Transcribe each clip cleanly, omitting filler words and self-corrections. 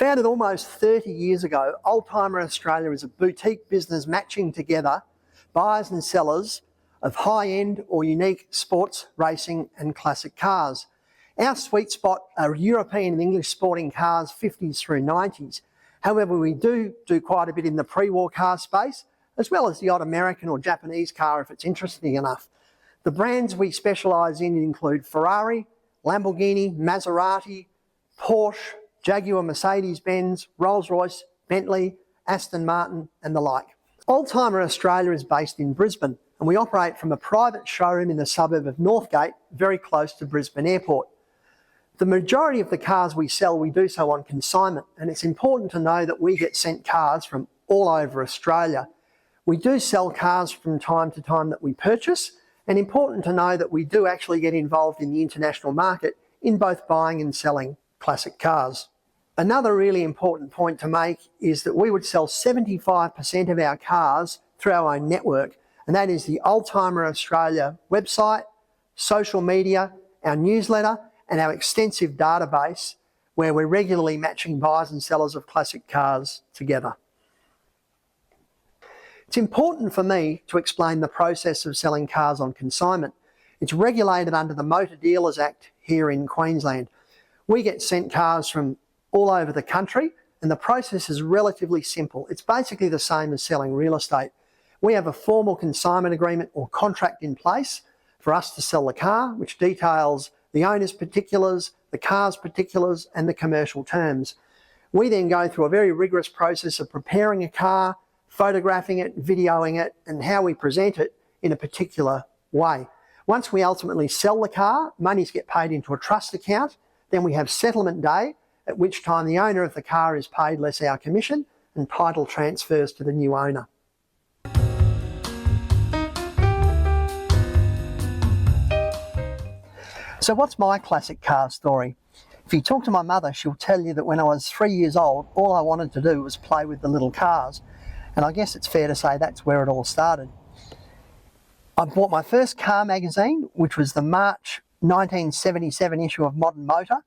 Founded almost 30 years ago, Oldtimer Australia is a boutique business matching together buyers and sellers of high-end or unique sports, racing and classic cars. Our sweet spot are European and English sporting cars, 50s through 90s. However, we do quite a bit in the pre-war car space, as well as the odd American or Japanese car if it's interesting enough. The brands we specialise in include Ferrari, Lamborghini, Maserati, Porsche, Jaguar, Mercedes-Benz, Rolls-Royce, Bentley, Aston Martin and the like. Oldtimer Australia is based in Brisbane and we operate from a private showroom in the suburb of Northgate, very close to Brisbane Airport. The majority of the cars we sell, we do so on consignment, and it's important to know that we get sent cars from all over Australia. We do sell cars from time to time that we purchase, and important to know that we do actually get involved in the international market in both buying and selling classic cars. Another really important point to make is that we would sell 75% of our cars through our own network, and that is the Oldtimer Australia website, social media, our newsletter, and our extensive database where we're regularly matching buyers and sellers of classic cars together. It's important for me to explain the process of selling cars on consignment. It's regulated under the Motor Dealers Act here in Queensland. We get sent cars from all over the country and the process is relatively simple. It's basically the same as selling real estate. We have a formal consignment agreement or contract in place for us to sell the car, which details the owner's particulars, the car's particulars and the commercial terms. We then go through a very rigorous process of preparing a car, photographing it, videoing it and how we present it in a particular way. Once we ultimately sell the car, monies get paid into a trust account, then we have settlement day, at which time the owner of the car is paid less our commission and title transfers to the new owner. So what's my classic car story? If you talk to my mother, she'll tell you that when I was 3 years old, all I wanted to do was play with the little cars. And I guess it's fair to say that's where it all started. I bought my first car magazine, which was the March 1977 issue of Modern Motor,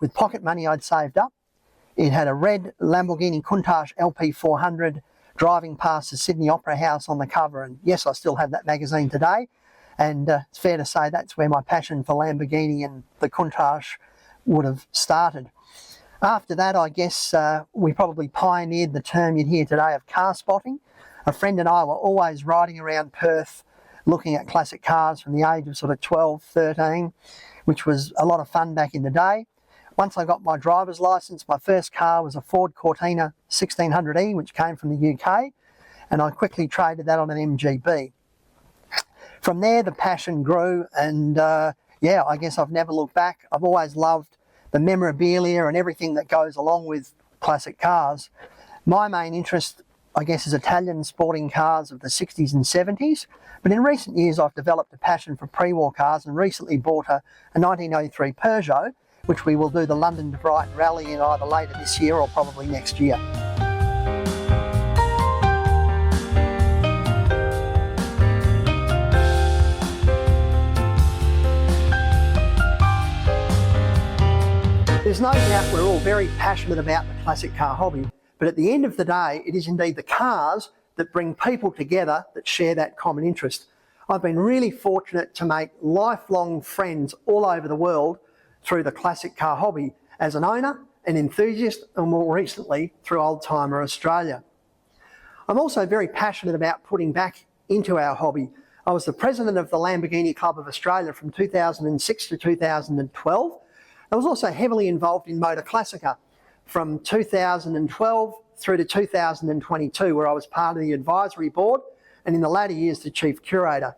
with pocket money I'd saved up. It had a red Lamborghini Countach LP400 driving past the Sydney Opera House on the cover. And yes, I still have that magazine today. And it's fair to say that's where my passion for Lamborghini and the Countach would have started. After that, I guess we probably pioneered the term you'd hear today of car spotting. A friend and I were always riding around Perth looking at classic cars from the age of sort of 12, 13, which was a lot of fun back in the day. Once I got my driver's licence, my first car was a Ford Cortina 1600E, which came from the UK, and I quickly traded that on an MGB. From there, the passion grew and yeah, I guess I've never looked back. I've always loved the memorabilia and everything that goes along with classic cars. My main interest, I guess, is Italian sporting cars of the 60s and 70s, but in recent years I've developed a passion for pre-war cars and recently bought a 1903 Peugeot, which we will do the London to Brighton rally in either later this year or probably next year. There's no doubt we're all very passionate about the classic car hobby, but at the end of the day, it is indeed the cars that bring people together that share that common interest. I've been really fortunate to make lifelong friends all over the world through the classic car hobby as an owner, an enthusiast, and more recently through Oldtimer Australia. I'm also very passionate about putting back into our hobby. I was the president of the Lamborghini Club of Australia from 2006 to 2012. I was also heavily involved in Motor Classica from 2012 through to 2022, where I was part of the advisory board and in the latter years the chief curator.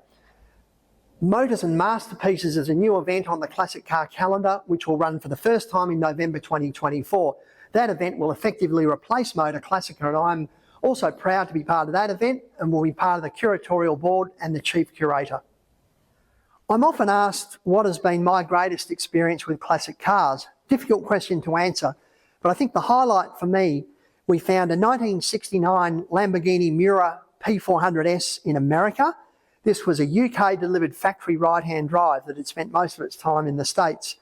Motors and Masterpieces is a new event on the classic car calendar, which will run for the first time in November 2024. That event will effectively replace Motor Classica, and I'm also proud to be part of that event and will be part of the curatorial board and the chief curator. I'm often asked what has been my greatest experience with classic cars. Difficult question to answer, but I think the highlight for me, we found a 1969 Lamborghini Miura P400S in America. This was a UK delivered factory right-hand drive that had spent most of its time in the States.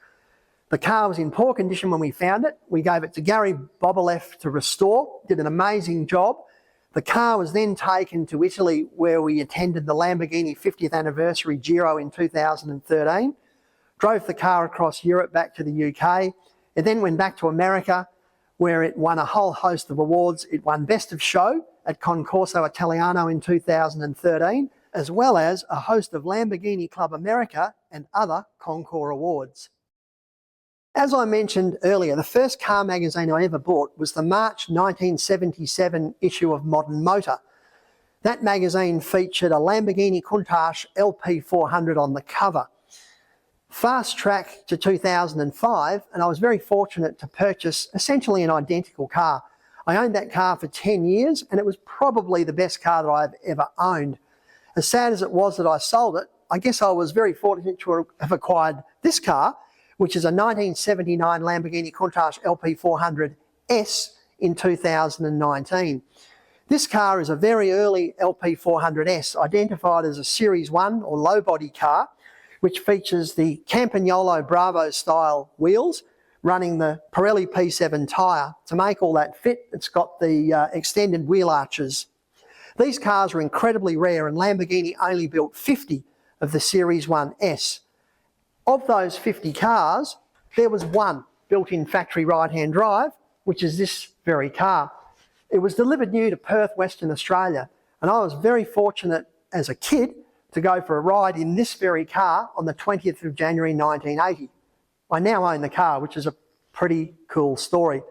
The car was in poor condition when we found it. We gave it to Gary Boboleff to restore, did an amazing job. The car was then taken to Italy, where we attended the Lamborghini 50th anniversary Giro in 2013, drove the car across Europe back to the UK. It then went back to America, where it won a whole host of awards. It won Best of Show at Concorso Italiano in 2013, as well as a host of Lamborghini Club America and other Concours awards. As I mentioned earlier, the first car magazine I ever bought was the March 1977 issue of Modern Motor. That magazine featured a Lamborghini Countach LP400 on the cover. Fast track to 2005, and I was very fortunate to purchase essentially an identical car. I owned that car for 10 years, and it was probably the best car that I've ever owned. As sad as it was that I sold it, I guess I was very fortunate to have acquired this car, which is a 1979 Lamborghini Countach LP400S in 2019. This car is a very early LP400S, identified as a Series 1 or low body car, which features the Campagnolo Bravo style wheels, running the Pirelli P7 tyre. To make all that fit, it's got the extended wheel arches. These cars are incredibly rare, and Lamborghini only built 50 of the Series 1S. Of those 50 cars, there was one built in factory right-hand drive, which is this very car. It was delivered new to Perth, Western Australia, and I was very fortunate as a kid to go for a ride in this very car on the 20th of January 1980. I now own the car, which is a pretty cool story.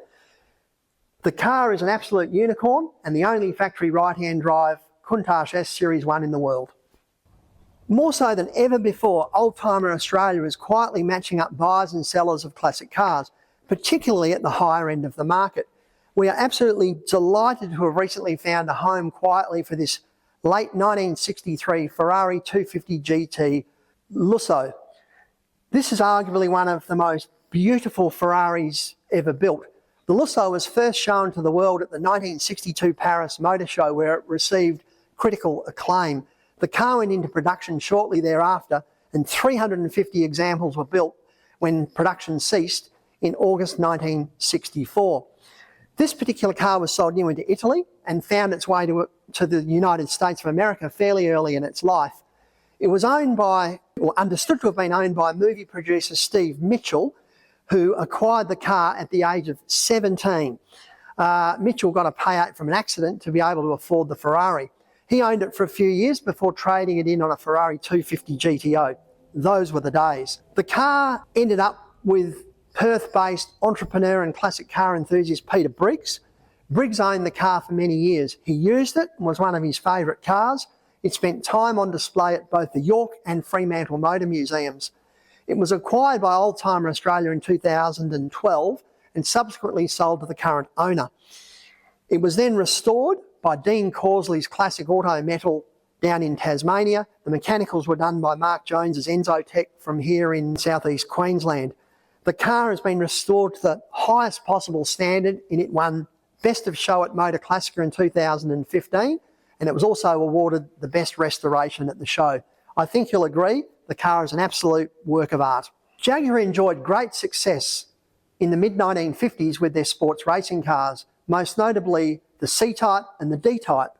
The car is an absolute unicorn and the only factory right-hand drive Countach S Series 1 in the world. More so than ever before, Oldtimer Australia is quietly matching up buyers and sellers of classic cars, particularly at the higher end of the market. We are absolutely delighted to have recently found a home quietly for this late 1963 Ferrari 250 GT Lusso. This is arguably one of the most beautiful Ferraris ever built. The Lusso was first shown to the world at the 1962 Paris Motor Show, where it received critical acclaim. The car went into production shortly thereafter, and 350 examples were built when production ceased in August 1964. This particular car was sold new into Italy and found its way to the United States of America fairly early in its life. It was owned by, or understood to have been owned by, movie producer Steve Mitchell, who acquired the car at the age of 17. Mitchell got a payout from an accident to be able to afford the Ferrari. He owned it for a few years before trading it in on a Ferrari 250 GTO. Those were the days. The car ended up with Perth-based entrepreneur and classic car enthusiast Peter Briggs. Briggs owned the car for many years. He used it and was one of his favourite cars. It spent time on display at both the York and Fremantle Motor Museums. It was acquired by Oldtimer Australia in 2012 and subsequently sold to the current owner. It was then restored by Dean Causley's Classic Auto Metal down in Tasmania. The mechanicals were done by Mark Jones's Enzotech from here in southeast Queensland. The car has been restored to the highest possible standard, and it won Best of Show at Motor Classica in 2015, and it was also awarded the best restoration at the show. I think you'll agree the car is an absolute work of art. Jaguar enjoyed great success in the mid-1950s with their sports racing cars, most notably the C-Type and the D-Type.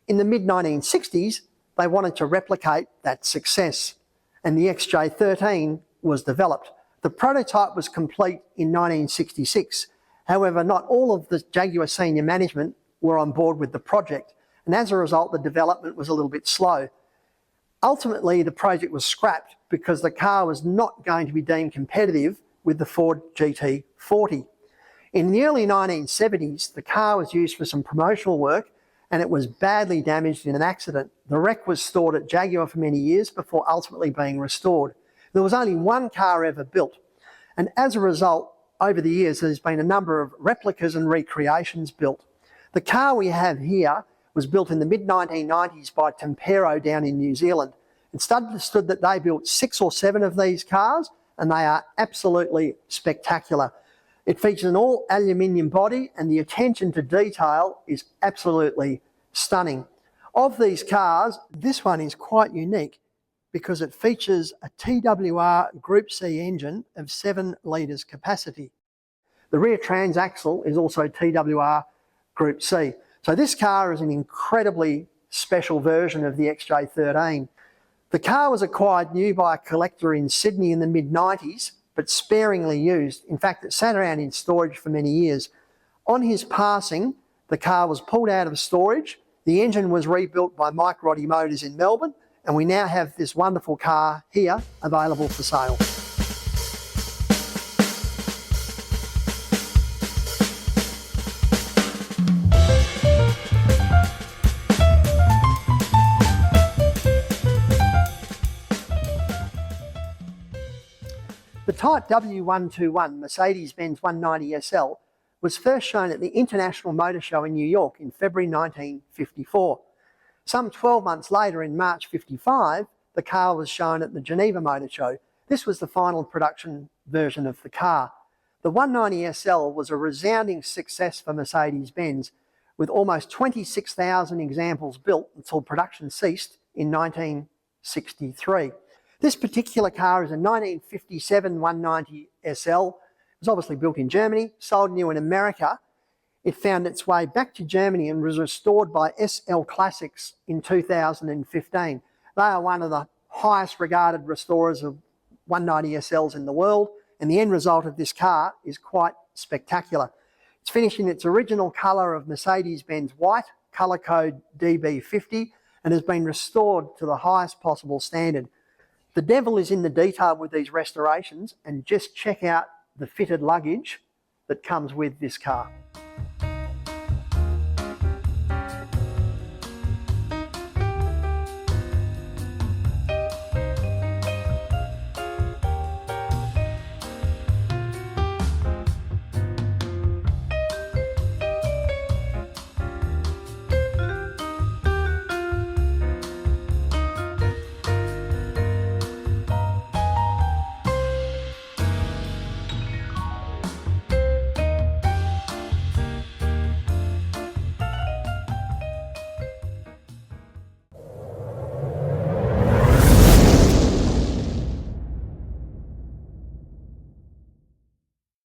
In the mid-1960s, they wanted to replicate that success, and the XJ13 was developed. The prototype was complete in 1966. However, not all of the Jaguar senior management were on board with the project, and as a result, the development was a little bit slow. Ultimately, the project was scrapped because the car was not going to be deemed competitive with the Ford GT40. In the early 1970s, the car was used for some promotional work and it was badly damaged in an accident. The wreck was stored at Jaguar for many years before ultimately being restored. There was only one car ever built, and as a result, over the years, there's been a number of replicas and recreations built. The car we have here was built in the mid-1990s by Tempero down in New Zealand. It's understood that they built 6 or 7 of these cars, and they are absolutely spectacular. It features an all aluminium body, and the attention to detail is absolutely stunning. Of these cars, this one is quite unique. because it features a TWR Group C engine of 7 litres capacity. The rear transaxle is also TWR Group C. So this car is an incredibly special version of the XJ13. The car was acquired new by a collector in Sydney in the mid-90s, but sparingly used. In fact, it sat around in storage for many years. On his passing, the car was pulled out of storage, the engine was rebuilt by Mike Roddy Motors in Melbourne, and we now have this wonderful car here available for sale. The Type W121 Mercedes-Benz 190 SL was first shown at the International Motor Show in New York in February 1954. Some 12 months later, in March 55, the car was shown at the Geneva Motor Show. This was the final production version of the car. The 190 SL was a resounding success for Mercedes-Benz, with almost 26,000 examples built until production ceased in 1963. This particular car is a 1957 190 SL. It was obviously built in Germany, sold new in America. It found its way back to Germany and was restored by SL Classics in 2015. They are one of the highest regarded restorers of 190 SLs in the world, and the end result of this car is quite spectacular. It's finished in its original colour of Mercedes-Benz white, colour code DB50, and has been restored to the highest possible standard. The devil is in the detail with these restorations, and just check out the fitted luggage that comes with this car.